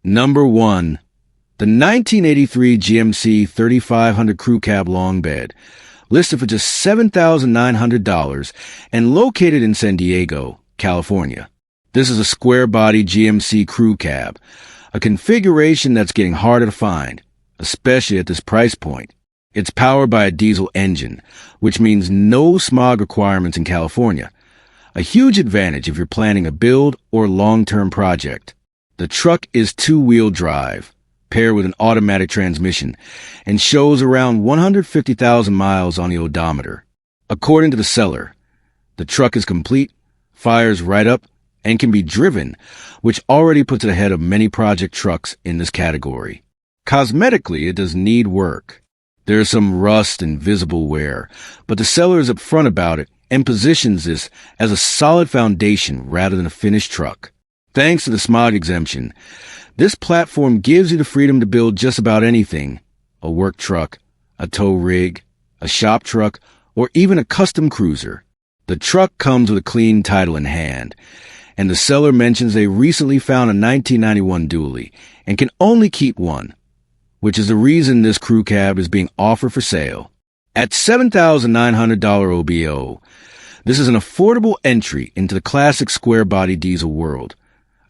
Number 1. The 1983 GMC 3500 Crew Cab Long Bed, listed for just $7,900 and located in San Diego, California. This is a square-body GMC Crew Cab, a configuration that's getting harder to find, especially at this price point. It's powered by a diesel engine, which means no smog requirements in California, a huge advantage if you're planning a build or long-term project. The truck is two-wheel drive, paired with an automatic transmission, and shows around 150,000 miles on the odometer. According to the seller, the truck is complete, fires right up, and can be driven, which already puts it ahead of many project trucks in this category. Cosmetically, it does need work. There is some rust and visible wear, but the seller is upfront about it and positions this as a solid foundation rather than a finished truck. Thanks to the smog exemption, this platform gives you the freedom to build just about anything: a work truck, a tow rig, a shop truck, or even a custom cruiser. The truck comes with a clean title in hand, and the seller mentions they recently found a 1991 dually and can only keep one, which is the reason this crew cab is being offered for sale. At $7,900 OBO, this is an affordable entry into the classic square-body diesel world,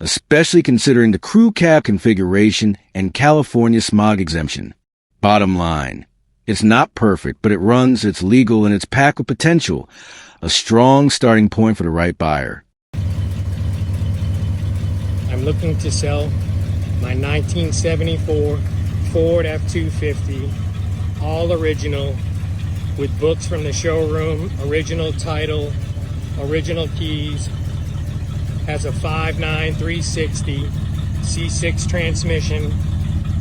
especially considering the crew cab configuration and California smog exemption. Bottom line, it's not perfect, but it runs, it's legal, and it's packed with potential, a strong starting point for the right buyer. I'm looking to sell my 1974 Ford F250, all original, with books from the showroom, original title, original keys. Has a 5.9 360 C6 transmission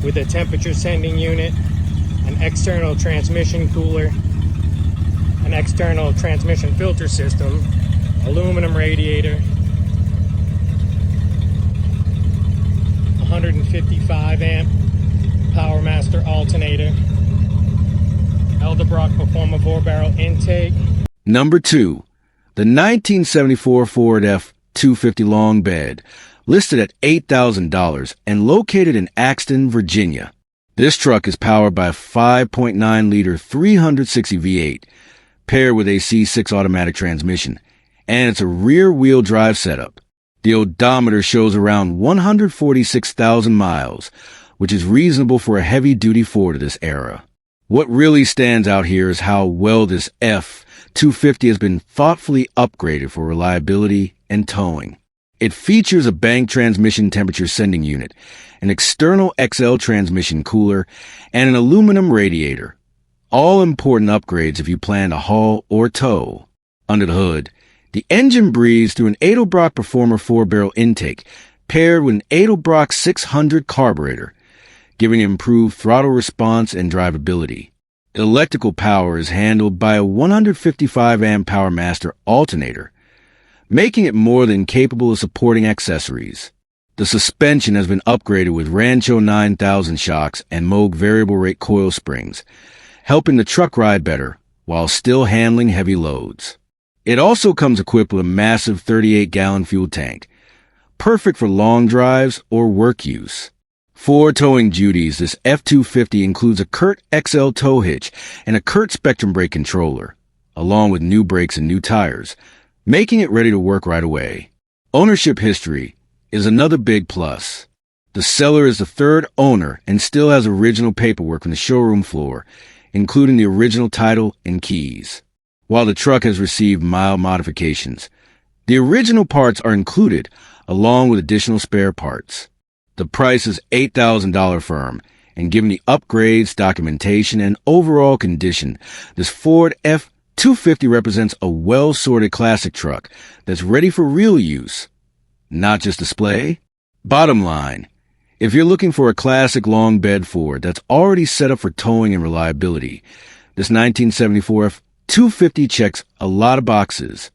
with a temperature sending unit, an external transmission cooler, an external transmission filter system, aluminum radiator, 155 amp PowerMaster alternator, Edelbrock Performer 4-barrel intake. Number 2. The 1974 Ford F250 Long Bed, listed at $8,000 and located in Axton, Virginia. This truck is powered by a 5.9-liter 360 V8, paired with a C6 automatic transmission, and it's a rear-wheel drive setup. The odometer shows around 146,000 miles, which is reasonable for a heavy-duty Ford of this era. What really stands out here is how well this F250 has been thoughtfully upgraded for reliability and towing. It features a bank transmission temperature sending unit, an external XL transmission cooler, and an aluminum radiator. All important upgrades if you plan to haul or tow. Under the hood, the engine breathes through an Edelbrock Performer 4-barrel intake paired with an Edelbrock 600 carburetor, giving improved throttle response and drivability. Electrical power is handled by a 155 amp PowerMaster alternator, making it more than capable of supporting accessories. The suspension has been upgraded with Rancho 9000 shocks and Moog variable rate coil springs, helping the truck ride better while still handling heavy loads. It also comes equipped with a massive 38-gallon fuel tank, perfect for long drives or work use. For towing duties, this F250 includes a CURT XL tow hitch and a CURT Spectrum brake controller, along with new brakes and new tires, making it ready to work right away. Ownership history is another big plus. The seller is the third owner and still has original paperwork from the showroom floor, including the original title and keys. While the truck has received mild modifications, the original parts are included, along with additional spare parts. The price is $8,000 firm, and given the upgrades, documentation, and overall condition, this Ford F250 represents a well-sorted classic truck that's ready for real use, not just display. Bottom line, if you're looking for a classic long bed Ford that's already set up for towing and reliability, this 1974 F250 checks a lot of boxes.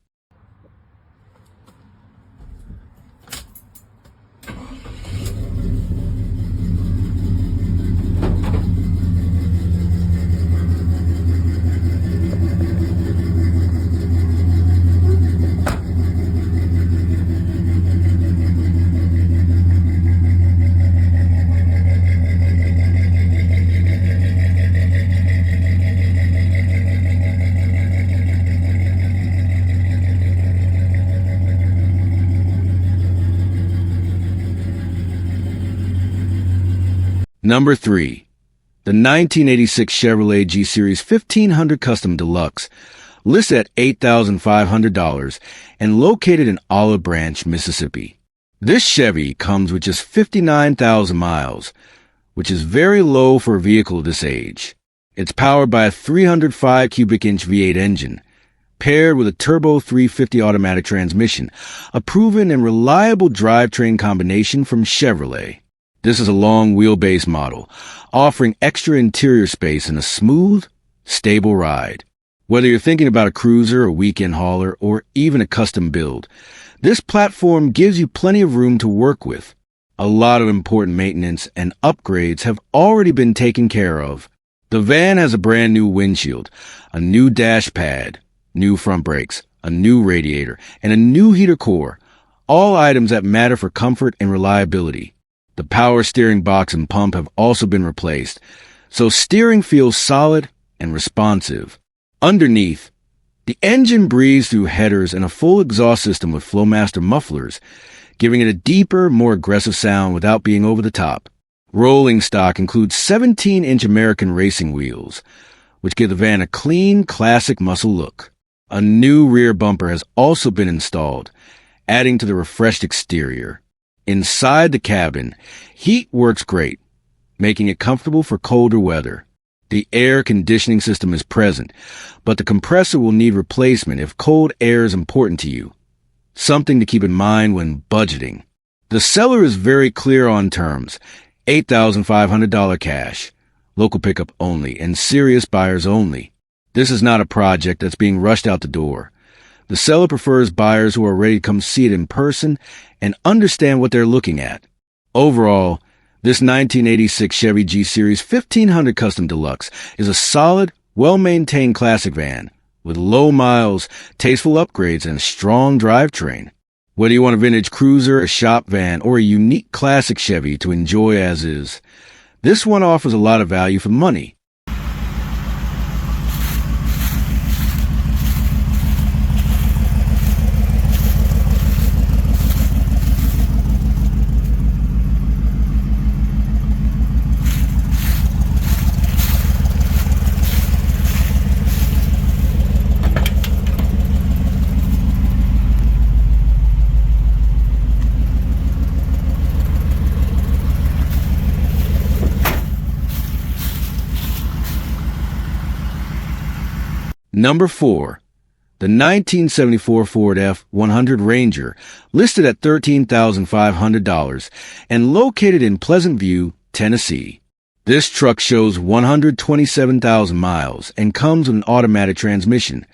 Number 3. The 1986 Chevrolet G Series 1500 Custom Deluxe, listed at $8,500 and located in Olive Branch, Mississippi. This Chevy comes with just 59,000 miles, which is very low for a vehicle of this age. It's powered by a 305 cubic inch V8 engine, paired with a turbo 350 automatic transmission, a proven and reliable drivetrain combination from Chevrolet. This is a long wheelbase model, offering extra interior space and a smooth, stable ride. Whether you're thinking about a cruiser, a weekend hauler, or even a custom build, this platform gives you plenty of room to work with. A lot of important maintenance and upgrades have already been taken care of. The van has a brand new windshield, a new dash pad, new front brakes, a new radiator, and a new heater core, all items that matter for comfort and reliability. The power steering box and pump have also been replaced, so steering feels solid and responsive. Underneath, the engine breathes through headers and a full exhaust system with Flowmaster mufflers, giving it a deeper, more aggressive sound without being over the top. Rolling stock includes 17-inch American racing wheels, which give the van a clean, classic muscle look. A new rear bumper has also been installed, adding to the refreshed exterior. Inside the cabin, heat works great, making it comfortable for colder weather. The air conditioning system is present, but the compressor will need replacement if cold air is important to you. Something to keep in mind when budgeting. The seller is very clear on terms. $8,500 cash, local pickup only, and serious buyers only. This is not a project that's being rushed out the door. The seller prefers buyers who are ready to come see it in person and understand what they're looking at. Overall, this 1986 Chevy G Series 1500 Custom Deluxe is a solid, well-maintained classic van with low miles, tasteful upgrades, and a strong drivetrain. Whether you want a vintage cruiser, a shop van, or a unique classic Chevy to enjoy as is, this one offers a lot of value for money. Number 4. The 1974 Ford F100 Ranger, listed at $13,500 and located in Pleasant View, Tennessee. This truck shows 127,000 miles and comes with an automatic transmission,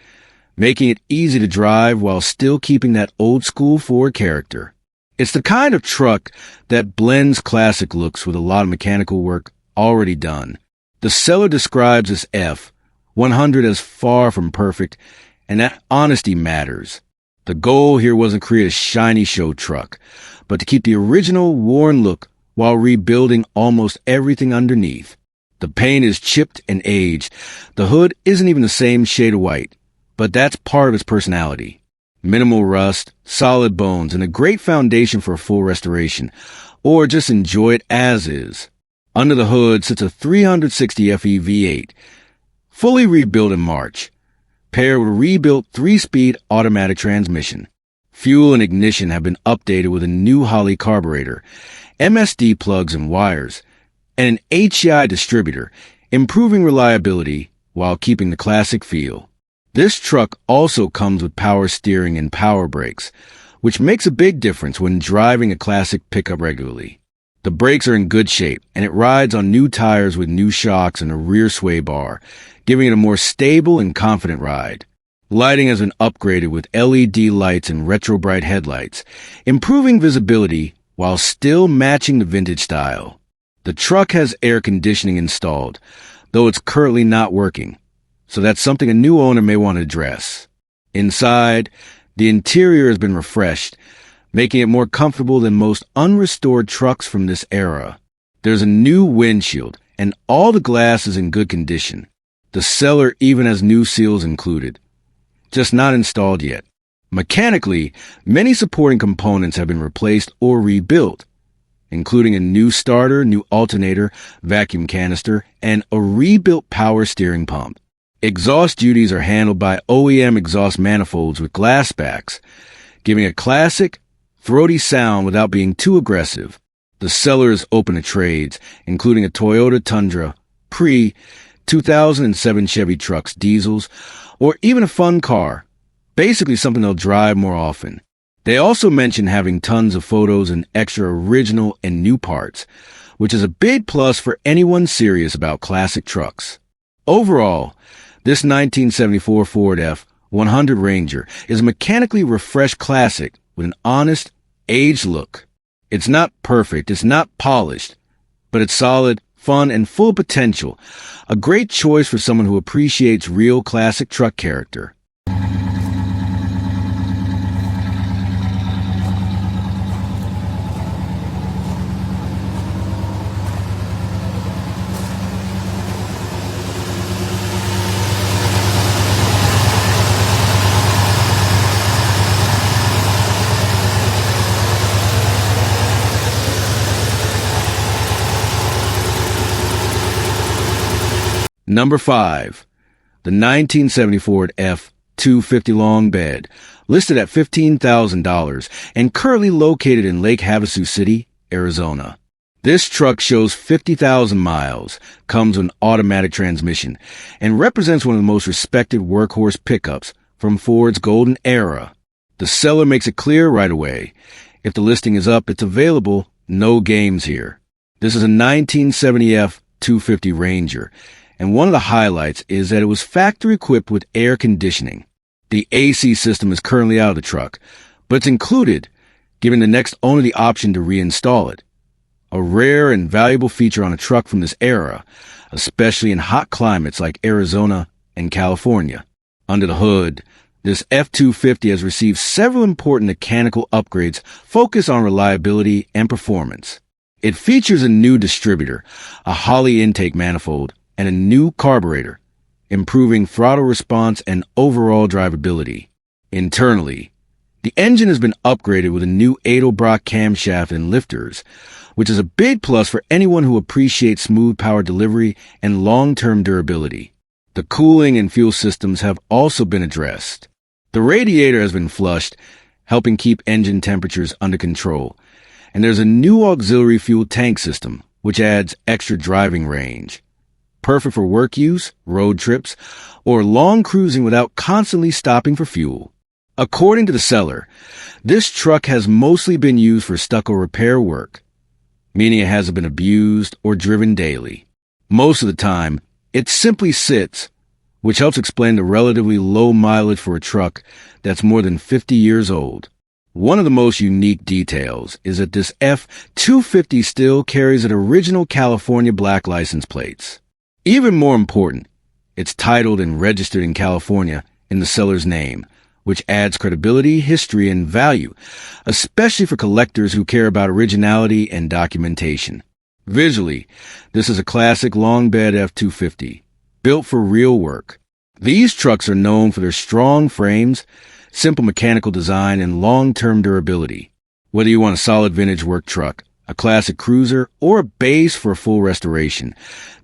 making it easy to drive while still keeping that old-school Ford character. It's the kind of truck that blends classic looks with a lot of mechanical work already done. The seller describes this F100 as far from perfect, and that honesty matters. The goal here wasn't to create a shiny show truck, but to keep the original worn look while rebuilding almost everything underneath. The paint is chipped and aged. The hood isn't even the same shade of white, but that's part of its personality. Minimal rust, solid bones, and a great foundation for a full restoration, or just enjoy it as is. Under the hood sits a 360 FE V8, fully rebuilt in March, paired with a rebuilt 3-speed automatic transmission. Fuel and ignition have been updated with a new Holley carburetor, MSD plugs and wires, and an HEI distributor, improving reliability while keeping the classic feel. This truck also comes with power steering and power brakes, which makes a big difference when driving a classic pickup regularly. The brakes are in good shape, and it rides on new tires with new shocks and a rear sway bar, giving it a more stable and confident ride. Lighting has been upgraded with LED lights and retro bright headlights, improving visibility while still matching the vintage style. The truck has air conditioning installed, though it's currently not working, so that's something a new owner may want to address. Inside, the interior has been refreshed, making it more comfortable than most unrestored trucks from this era. There's a new windshield, and all the glass is in good condition. The seller even has new seals included, just not installed yet. Mechanically, many supporting components have been replaced or rebuilt. including a new starter, new alternator, vacuum canister, and a rebuilt power steering pump. Exhaust duties are handled by OEM exhaust manifolds with glass backs, giving a classic, throaty sound without being too aggressive. The seller is open to trades, including a Toyota Tundra, pre-2007 Chevy trucks, diesels, or even a fun car, basically something they'll drive more often. They also mention having tons of photos and extra original and new parts, which is a big plus for anyone serious about classic trucks. Overall, this 1974 Ford F100 Ranger is a mechanically refreshed classic with an honest, aged look. It's not perfect, it's not polished, but it's solid, fun, and full of potential. A great choice for someone who appreciates real classic truck character. Number 5. The 1970 Ford F250 long bed, listed at $15,000 and currently located in Lake Havasu City, Arizona. This truck shows 50,000 miles, comes with an automatic transmission, and represents one of the most respected workhorse pickups from Ford's golden era. The seller makes it clear right away. If the listing is up, it's available, no games here. This is a 1970 F250 Ranger, and one of the highlights is that it was factory equipped with air conditioning. The AC system is currently out of the truck, but it's included, giving the next owner the option to reinstall it. A rare and valuable feature on a truck from this era, especially in hot climates like Arizona and California. Under the hood, this F250 has received several important mechanical upgrades focused on reliability and performance. It features a new distributor, a Holley intake manifold, and a new carburetor, improving throttle response and overall drivability. Internally, the engine has been upgraded with a new Edelbrock camshaft and lifters, which is a big plus for anyone who appreciates smooth power delivery and long-term durability. The cooling and fuel systems have also been addressed. The radiator has been flushed, helping keep engine temperatures under control, and there's a new auxiliary fuel tank system, which adds extra driving range. Perfect for work use, road trips, or long cruising without constantly stopping for fuel. According to the seller, this truck has mostly been used for stucco repair work, meaning it hasn't been abused or driven daily. Most of the time, it simply sits, which helps explain the relatively low mileage for a truck that's more than 50 years old. One of the most unique details is that this F250 still carries its original California black license plates. Even more important, it's titled and registered in California in the seller's name, which adds credibility, history, and value, especially for collectors who care about originality and documentation. Visually, this is a classic long bed F250, built for real work. These trucks are known for their strong frames, simple mechanical design, and long-term durability. Whether you want a solid vintage work truck, a classic cruiser, or a base for a full restoration,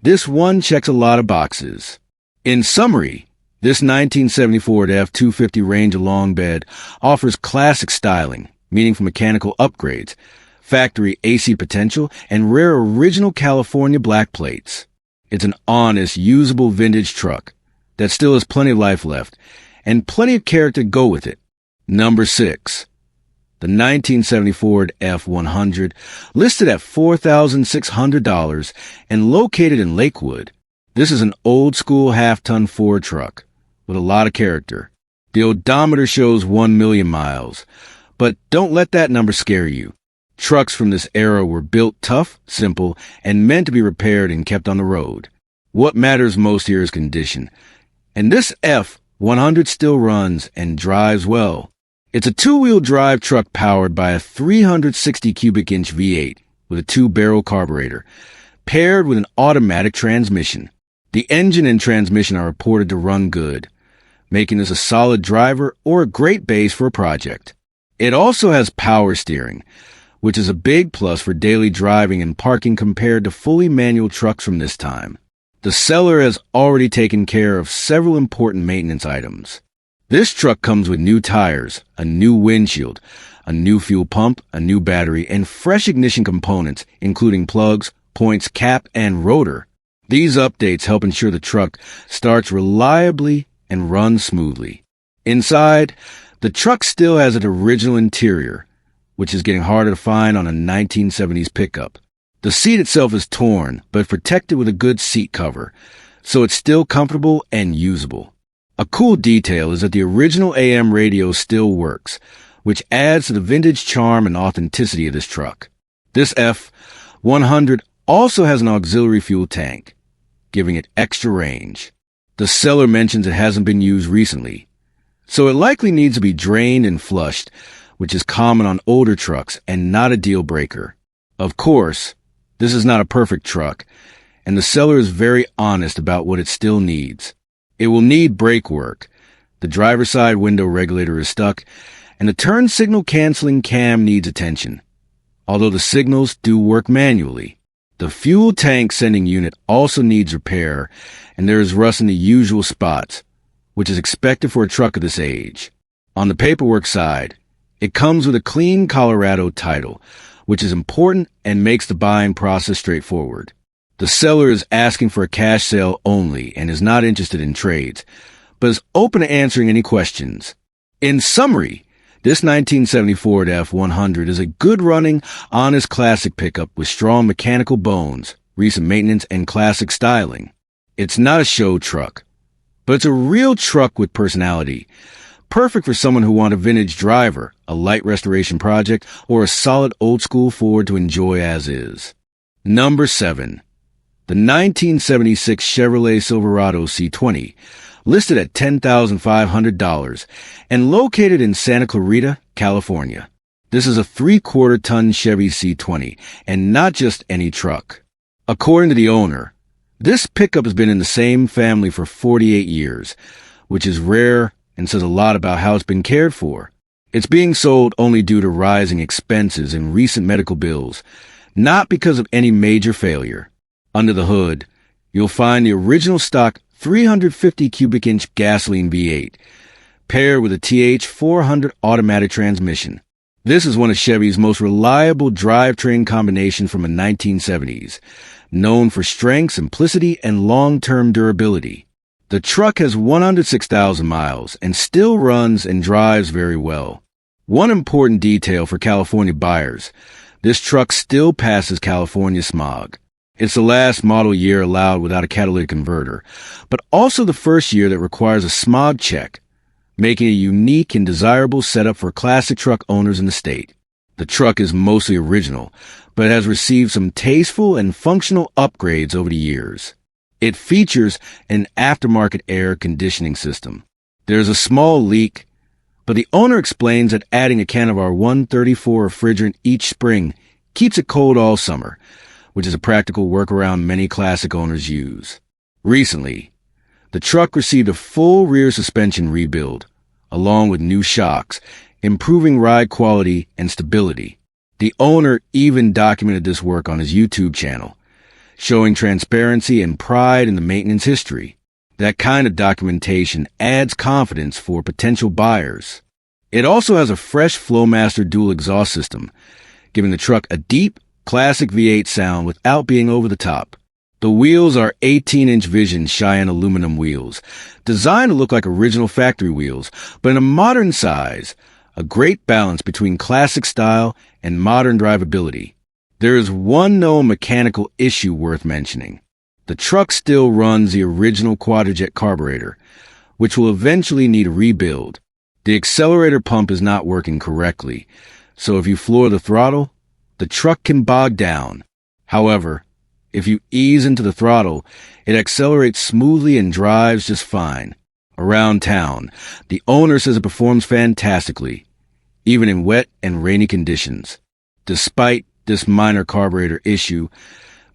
this one checks a lot of boxes. In summary, this 1970 Ford F250 Ranger long bed offers classic styling, meaningful mechanical upgrades, factory AC potential, and rare original California black plates. It's an honest, usable vintage truck that still has plenty of life left and plenty of character to go with it. Number 6. The 1970 Ford F100, listed at $4,600 and located in Lakewood. This is an old-school half-ton Ford truck with a lot of character. The odometer shows 1 million miles, but don't let that number scare you. Trucks from this era were built tough, simple, and meant to be repaired and kept on the road. What matters most here is condition, and this F100 still runs and drives well. It's a two-wheel drive truck powered by a 360 cubic inch V8 with a 2-barrel carburetor, paired with an automatic transmission. The engine and transmission are reported to run good, making this a solid driver or a great base for a project. It also has power steering, which is a big plus for daily driving and parking compared to fully manual trucks from this time. The seller has already taken care of several important maintenance items. This truck comes with new tires, a new windshield, a new fuel pump, a new battery, and fresh ignition components, including plugs, points, cap, and rotor. These updates help ensure the truck starts reliably and runs smoothly. Inside, the truck still has an original interior, which is getting harder to find on a 1970s pickup. The seat itself is torn, but protected with a good seat cover, so it's still comfortable and usable. A cool detail is that the original AM radio still works, which adds to the vintage charm and authenticity of this truck. This F100 also has an auxiliary fuel tank, giving it extra range. The seller mentions it hasn't been used recently, so it likely needs to be drained and flushed, which is common on older trucks and not a deal breaker. Of course, this is not a perfect truck, and the seller is very honest about what it still needs. It will need brake work. The driver's side window regulator is stuck, and the turn signal canceling cam needs attention, although the signals do work manually. The fuel tank sending unit also needs repair, and there is rust in the usual spots, which is expected for a truck of this age. On the paperwork side, it comes with a clean Colorado title, which is important and makes the buying process straightforward. The seller is asking for a cash sale only and is not interested in trades, but is open to answering any questions. In summary, this 1970 Ford F100 is a good-running, honest classic pickup with strong mechanical bones, recent maintenance, and classic styling. It's not a show truck, but it's a real truck with personality. Perfect for someone who wants a vintage driver, a light restoration project, or a solid old-school Ford to enjoy as is. Number 7. The 1976 Chevrolet Silverado C20, listed at $10,500 and located in Santa Clarita, California. This is a 3/4-ton Chevy C20 and not just any truck. According to the owner, this pickup has been in the same family for 48 years, which is rare and says a lot about how it's been cared for. It's being sold only due to rising expenses and recent medical bills, not because of any major failure. Under the hood, you'll find the original stock 350 cubic inch gasoline V8, paired with a TH400 automatic transmission. This is one of Chevy's most reliable drivetrain combinations from the 1970s, known for strength, simplicity, and long-term durability. The truck has 106,000 miles and still runs and drives very well. One important detail for California buyers, this truck still passes California smog. It's the last model year allowed without a catalytic converter, but also the first year that requires a smog check, making it a unique and desirable setup for classic truck owners in the state. The truck is mostly original, but has received some tasteful and functional upgrades over the years. It features an aftermarket air conditioning system. There's a small leak, but the owner explains that adding a can of our 134 refrigerant each spring keeps it cold all summer, which is a practical workaround many classic owners use. Recently, the truck received a full rear suspension rebuild, along with new shocks, improving ride quality and stability. The owner even documented this work on his YouTube channel, showing transparency and pride in the maintenance history. That kind of documentation adds confidence for potential buyers. It also has a fresh Flowmaster dual exhaust system, giving the truck a deep, classic V8 sound without being over the top. The wheels are 18-inch Vision Cheyenne aluminum wheels, designed to look like original factory wheels, but in a modern size, a great balance between classic style and modern drivability. There is one known mechanical issue worth mentioning. The truck still runs the original quadrajet carburetor, which will eventually need a rebuild. The accelerator pump is not working correctly, so if you floor the throttle, the truck can bog down. However, if you ease into the throttle, it accelerates smoothly and drives just fine. Around town, the owner says it performs fantastically, even in wet and rainy conditions. Despite this minor carburetor issue,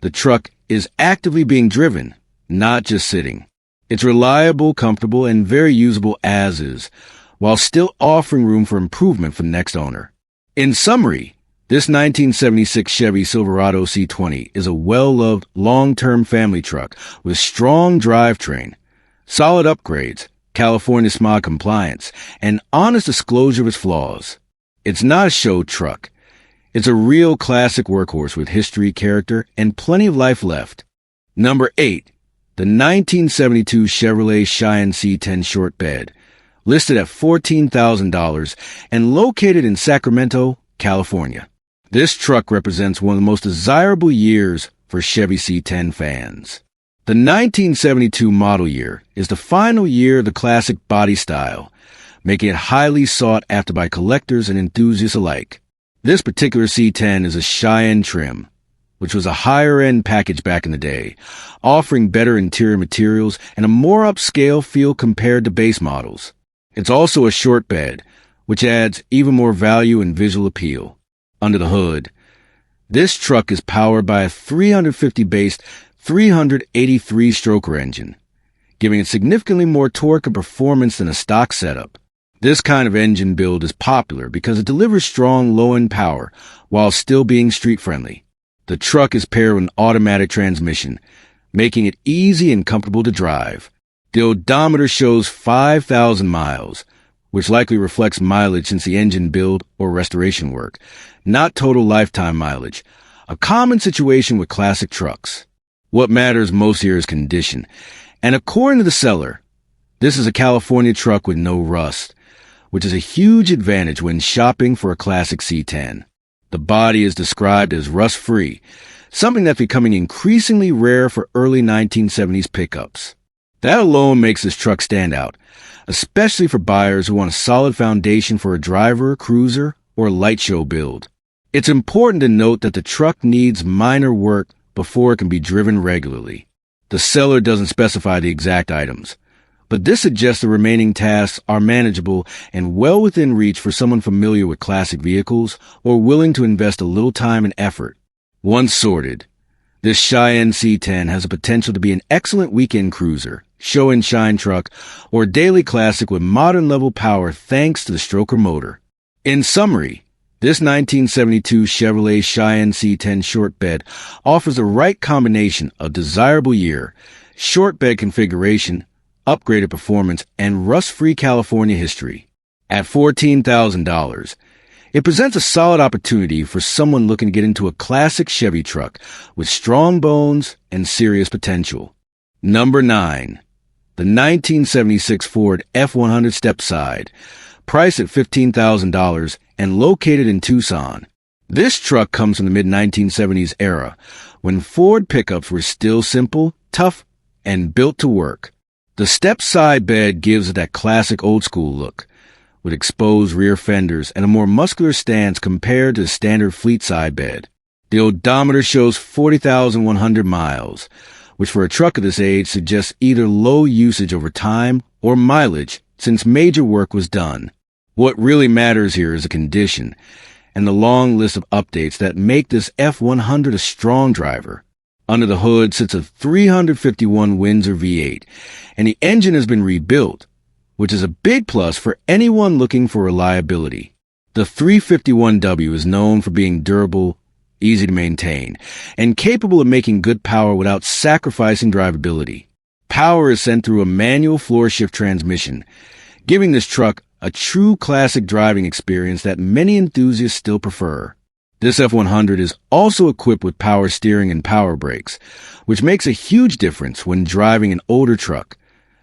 the truck is actively being driven, not just sitting. It's reliable, comfortable, and very usable as is, while still offering room for improvement for the next owner. In summary, This 1976 Chevy Silverado C20 is a well-loved, long-term family truck with strong drivetrain, solid upgrades, California smog compliance, and honest disclosure of its flaws. It's not a show truck. It's a real classic workhorse with history, character, and plenty of life left. Number 8. The 1972 Chevrolet Cheyenne C10 short bed, listed at $14,000 and located in Sacramento, California. This truck represents one of the most desirable years for Chevy C10 fans. The 1972 model year is the final year of the classic body style, making it highly sought after by collectors and enthusiasts alike. This particular C10 is a Cheyenne trim, which was a higher-end package back in the day, offering better interior materials and a more upscale feel compared to base models. It's also a short bed, which adds even more value and visual appeal. Under the hood, this truck is powered by a 350-based 383-stroker engine, giving it significantly more torque and performance than a stock setup. This kind of engine build is popular because it delivers strong low-end power while still being street-friendly. The truck is paired with an automatic transmission, making it easy and comfortable to drive. The odometer shows 5,000 miles, which likely reflects mileage since the engine build or restoration work, not total lifetime mileage, a common situation with classic trucks. What matters most here is condition, and according to the seller, this is a California truck with no rust, which is a huge advantage when shopping for a classic C10. The body is described as rust-free, something that's becoming increasingly rare for early 1970s pickups. That alone makes this truck stand out, especially for buyers who want a solid foundation for a driver, cruiser, or light show build. It's important to note that the truck needs minor work before it can be driven regularly. The seller doesn't specify the exact items, but this suggests the remaining tasks are manageable and well within reach for someone familiar with classic vehicles or willing to invest a little time and effort. Once sorted, this Cheyenne C10 has the potential to be an excellent weekend cruiser, show and shine truck, or daily classic with modern level power thanks to the stroker motor. In summary, this 1972 Chevrolet Cheyenne C10 short bed offers the right combination of desirable year, short bed configuration, upgraded performance, and rust-free California history. At $14,000, it presents a solid opportunity for someone looking to get into a classic Chevy truck with strong bones and serious potential. Number 9. The 1976 Ford F100 Step Side, priced at $15,000 and located in Tucson. This truck comes from the mid-1970s era, when Ford pickups were still simple, tough, and built to work. The step side bed gives it that classic old-school look, with exposed rear fenders and a more muscular stance compared to the standard fleet side bed. The odometer shows 40,100 miles, which for a truck of this age suggests either low usage over time or mileage since major work was done. What really matters here is the condition and the long list of updates that make this F100 a strong driver. Under the hood sits a 351 Windsor V8, and the engine has been rebuilt, which is a big plus for anyone looking for reliability. The 351W is known for being durable, easy to maintain, and capable of making good power without sacrificing drivability. Power is sent through a manual floor shift transmission, giving this truck a true classic driving experience that many enthusiasts still prefer. This F100 is also equipped with power steering and power brakes, which makes a huge difference when driving an older truck,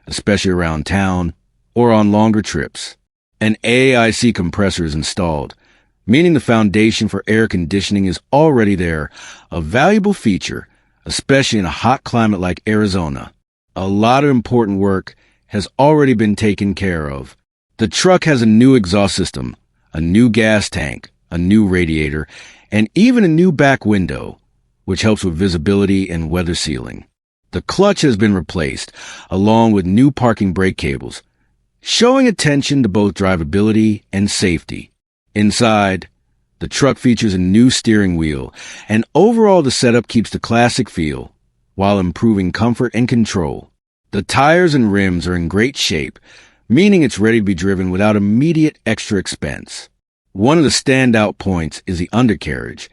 especially around town or on longer trips. An AIC compressor is installed, meaning the foundation for air conditioning is already there, a valuable feature, especially in a hot climate like Arizona. A lot of important work has already been taken care of. The truck has a new exhaust system, a new gas tank, a new radiator, and even a new back window, which helps with visibility and weather sealing. The clutch has been replaced, along with new parking brake cables, showing attention to both drivability and safety. Inside, the truck features a new steering wheel, and overall the setup keeps the classic feel, while improving comfort and control. The tires and rims are in great shape, meaning it's ready to be driven without immediate extra expense. One of the standout points is the undercarriage,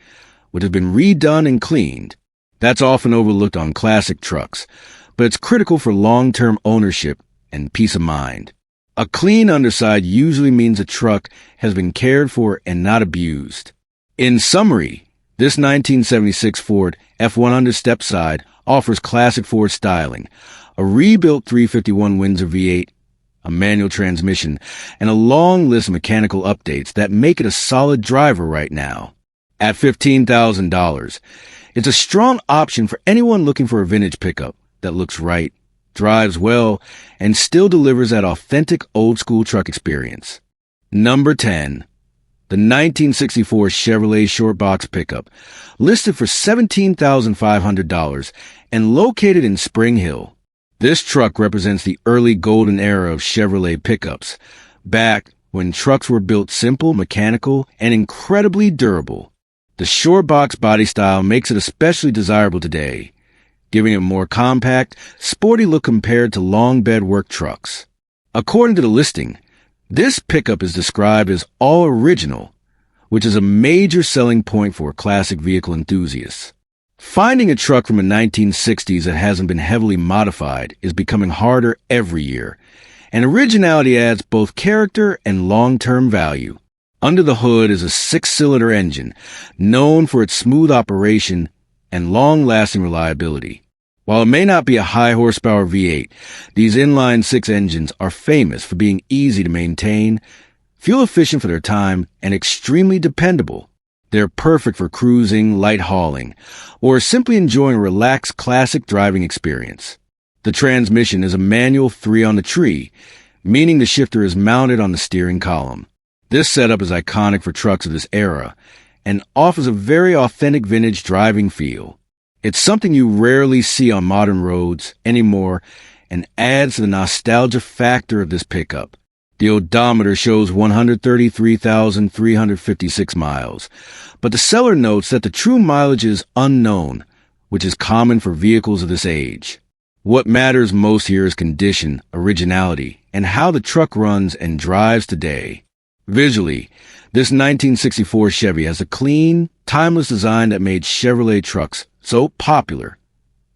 which has been redone and cleaned. That's often overlooked on classic trucks, but it's critical for long-term ownership and peace of mind. A clean underside usually means a truck has been cared for and not abused. In summary, this 1976 Ford F100 Step Side offers classic Ford styling, a rebuilt 351 Windsor V8, a manual transmission, and a long list of mechanical updates that make it a solid driver right now. At $15,000, it's a strong option for anyone looking for a vintage pickup that looks right, drives well, and still delivers that authentic old-school truck experience. Number 10. The 1964 Chevrolet Short Box Pickup, listed for $17,500 and located in Spring Hill. This truck represents the early golden era of Chevrolet pickups, back when trucks were built simple, mechanical, and incredibly durable. The short box body style makes it especially desirable today, giving it a more compact, sporty look compared to long bed work trucks. According to the listing, this pickup is described as all original, which is a major selling point for classic vehicle enthusiasts. Finding a truck from the 1960s that hasn't been heavily modified is becoming harder every year, and originality adds both character and long-term value. Under the hood is a 6-cylinder engine, known for its smooth operation and long-lasting reliability. While it may not be a high-horsepower V8, these inline-six engines are famous for being easy to maintain, fuel-efficient for their time, and extremely dependable. They're perfect for cruising, light hauling, or simply enjoying a relaxed classic driving experience. The transmission is a manual 3-on-the-tree, meaning the shifter is mounted on the steering column. This setup is iconic for trucks of this era and offers a very authentic vintage driving feel. It's something you rarely see on modern roads anymore and adds to the nostalgia factor of this pickup. The odometer shows 133,356 miles, but the seller notes that the true mileage is unknown, which is common for vehicles of this age. What matters most here is condition, originality, and how the truck runs and drives today. Visually, this 1964 Chevy has a clean, timeless design that made Chevrolet trucks so popular.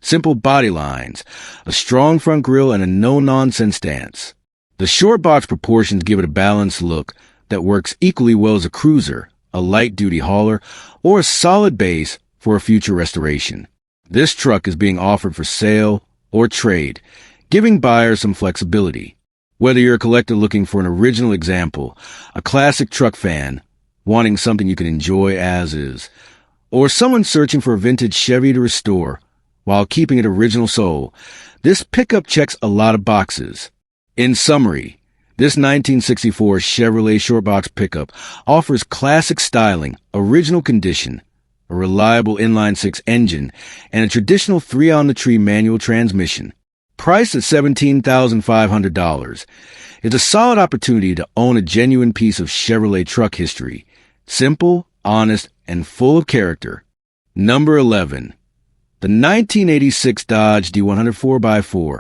Simple body lines, a strong front grille, and a no-nonsense stance. The short box proportions give it a balanced look that works equally well as a cruiser, a light-duty hauler, or a solid base for a future restoration. This truck is being offered for sale or trade, giving buyers some flexibility. Whether you're a collector looking for an original example, a classic truck fan wanting something you can enjoy as is, or someone searching for a vintage Chevy to restore while keeping its original soul, this pickup checks a lot of boxes. In summary, this 1964 Chevrolet Short Box pickup offers classic styling, original condition, a reliable inline-six engine, and a traditional 3-on-the-tree manual transmission. Priced at $17,500, it's a solid opportunity to own a genuine piece of Chevrolet truck history. Simple, honest, and full of character. Number 11. The 1986 Dodge D100 4x4,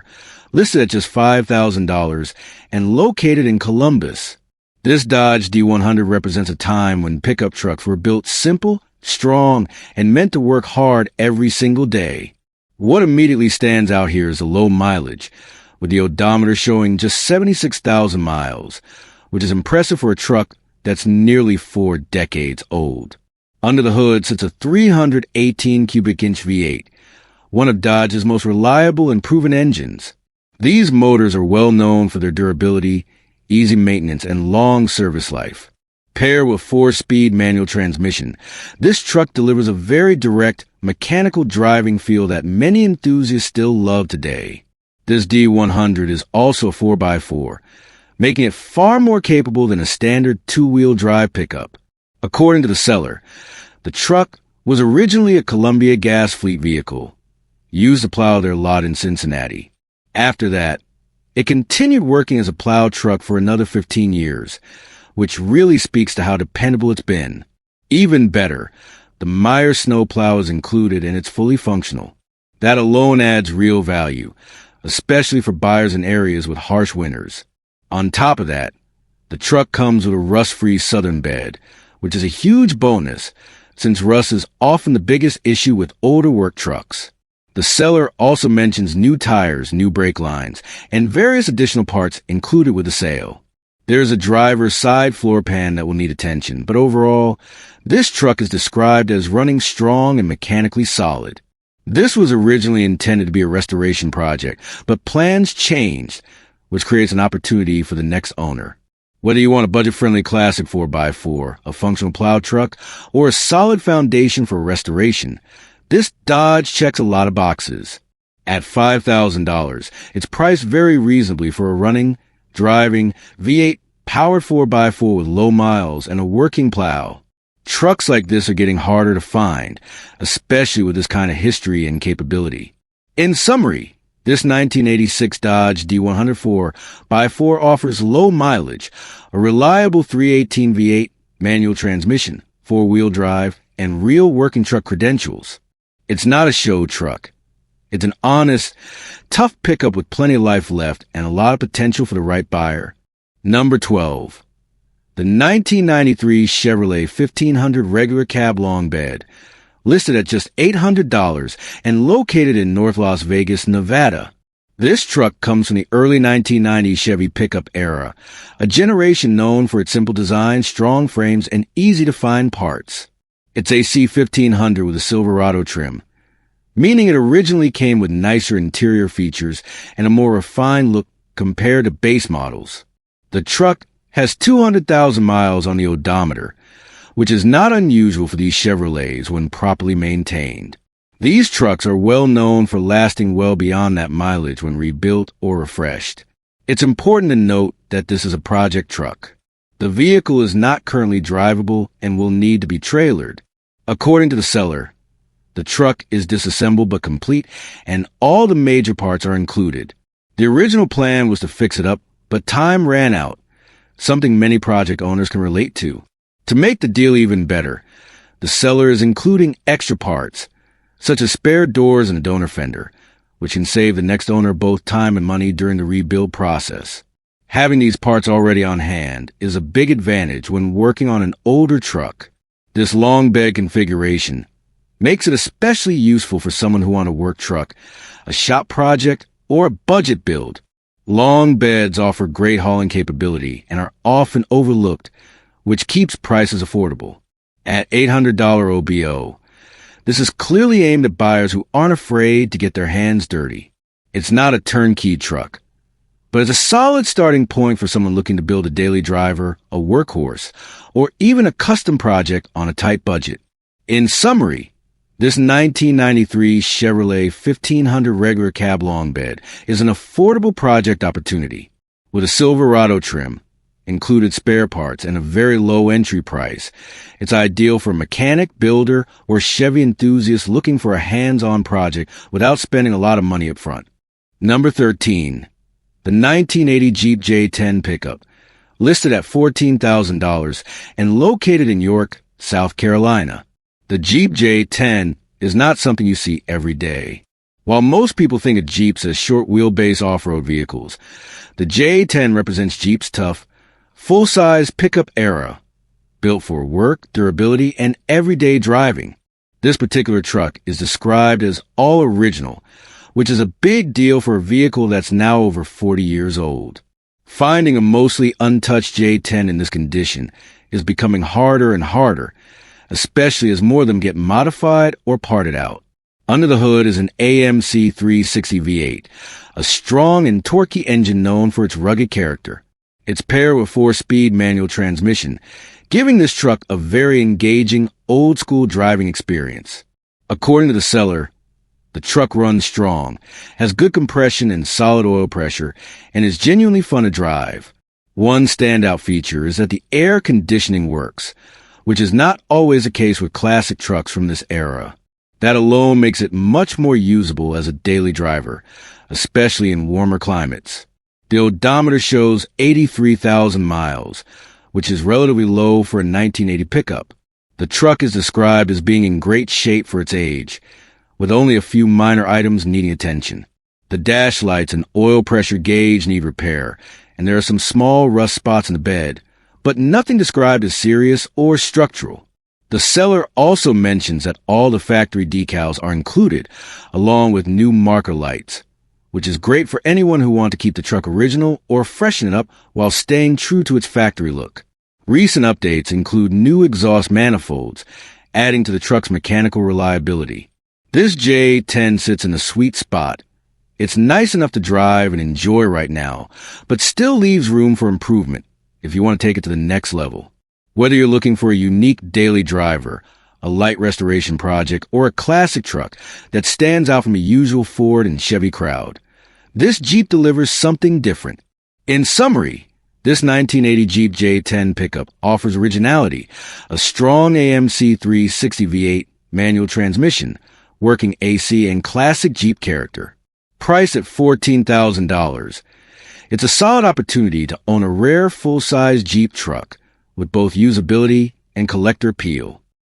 listed at just $5,000 and located in Columbus. This Dodge D100 represents a time when pickup trucks were built simple, strong, and meant to work hard every single day. What immediately stands out here is the low mileage, with the odometer showing just 76,000 miles, which is impressive for a truck that's nearly 4 decades old. Under the hood sits a 318 cubic inch V8, one of Dodge's most reliable and proven engines. These motors are well known for their durability, easy maintenance, and long service life. Paired with 4-speed manual transmission, this truck delivers a very direct, mechanical driving feel that many enthusiasts still love today. This D100 is also a 4x4, making it far more capable than a standard 2-wheel drive pickup. According to the seller, the truck was originally a Columbia gas fleet vehicle, used to plow their lot in Cincinnati. After that, it continued working as a plow truck for another 15 years, which really speaks to how dependable it's been. Even better, the Meyer snowplow is included and it's fully functional. That alone adds real value, especially for buyers in areas with harsh winters. On top of that, The truck comes with a rust-free southern bed, which is a huge bonus since rust is often the biggest issue with older work trucks. The seller also mentions new tires, new brake lines, and various additional parts included with the sale. There's a driver's side floor pan that will need attention, but overall, this truck is described as running strong and mechanically solid. This was originally intended to be a restoration project, but plans changed, which creates an opportunity for the next owner. Whether you want a budget-friendly classic 4x4, a functional plow truck, or a solid foundation for restoration, this Dodge checks a lot of boxes. At $5,000, it's priced very reasonably for a running, driving, V8 powered 4x4 with low miles and a working plow. Trucks like this are getting harder to find, especially with this kind of history and capability. In summary, this 1986 Dodge D100 4x4 offers low mileage, a reliable 318 V8 manual transmission, four-wheel drive, and real working truck credentials. It's not a show truck. It's an honest, tough pickup with plenty of life left and a lot of potential for the right buyer. Number 12. The 1993 Chevrolet 1500 regular cab long bed, listed at just $800 and located in North Las Vegas, Nevada. This truck comes from the early 1990s Chevy pickup era, a generation known for its simple design, strong frames, and easy-to-find parts. It's a C1500 with a Silverado trim, meaning it originally came with nicer interior features and a more refined look compared to base models. The truck has 200,000 miles on the odometer, which is not unusual for these Chevrolets when properly maintained. These trucks are well known for lasting well beyond that mileage when rebuilt or refreshed. It's important to note that this is a project truck. The vehicle is not currently drivable and will need to be trailered. According to the seller, the truck is disassembled but complete, and all the major parts are included. The original plan was to fix it up, but time ran out, something many project owners can relate to. To make the deal even better, the seller is including extra parts, such as spare doors and a donor fender, which can save the next owner both time and money during the rebuild process. Having these parts already on hand is a big advantage when working on an older truck. This long bed configuration makes it especially useful for someone who wants a work truck, a shop project, or a budget build. Long beds offer great hauling capability and are often overlooked, which keeps prices affordable. At $800 OBO, this is clearly aimed at buyers who aren't afraid to get their hands dirty. It's not a turnkey truck, but it's a solid starting point for someone looking to build a daily driver, a workhorse, or even a custom project on a tight budget. In summary, this 1993 Chevrolet 1500 regular cab long bed is an affordable project opportunity. With a Silverado trim, included spare parts, and a very low entry price, it's ideal for a mechanic, builder, or Chevy enthusiast looking for a hands-on project without spending a lot of money up front. Number 13. The 1980 Jeep J10 pickup, listed at $14,000 and located in York, South Carolina. The Jeep J10 is not something you see every day. While most people think of Jeeps as short wheelbase off-road vehicles, the J10 represents Jeep's tough, full-size pickup era, built for work, durability, and everyday driving. This particular truck is described as all original, which is a big deal for a vehicle that's now over 40 years old. Finding a mostly untouched J10 in this condition is becoming harder and harder, especially as more of them get modified or parted out. Under the hood is an AMC 360 V8, a strong and torquey engine known for its rugged character. It's paired with 4-speed manual transmission, giving this truck a very engaging, old-school driving experience. According to the seller, the truck runs strong, has good compression and solid oil pressure, and is genuinely fun to drive. One standout feature is that the air conditioning works, which is not always the case with classic trucks from this era. That alone makes it much more usable as a daily driver, especially in warmer climates. The odometer shows 83,000 miles, which is relatively low for a 1980 pickup. The truck is described as being in great shape for its age, with only a few minor items needing attention. The dash lights and oil pressure gauge need repair, and there are some small rust spots in the bed, but nothing described as serious or structural. The seller also mentions that all the factory decals are included, along with new marker lights, which is great for anyone who wants to keep the truck original or freshen it up while staying true to its factory look. Recent updates include new exhaust manifolds, adding to the truck's mechanical reliability. This J10 sits in a sweet spot. It's nice enough to drive and enjoy right now, but still leaves room for improvement if you want to take it to the next level. Whether you're looking for a unique daily driver, a light restoration project, or a classic truck that stands out from the usual Ford and Chevy crowd, this Jeep delivers something different. In summary, this 1980 Jeep J10 pickup offers originality, a strong AMC 360 V8 manual transmission, working AC, and classic Jeep character. Priced at $14,000, it's a solid opportunity to own a rare full-size Jeep truck with both usability and collector appeal.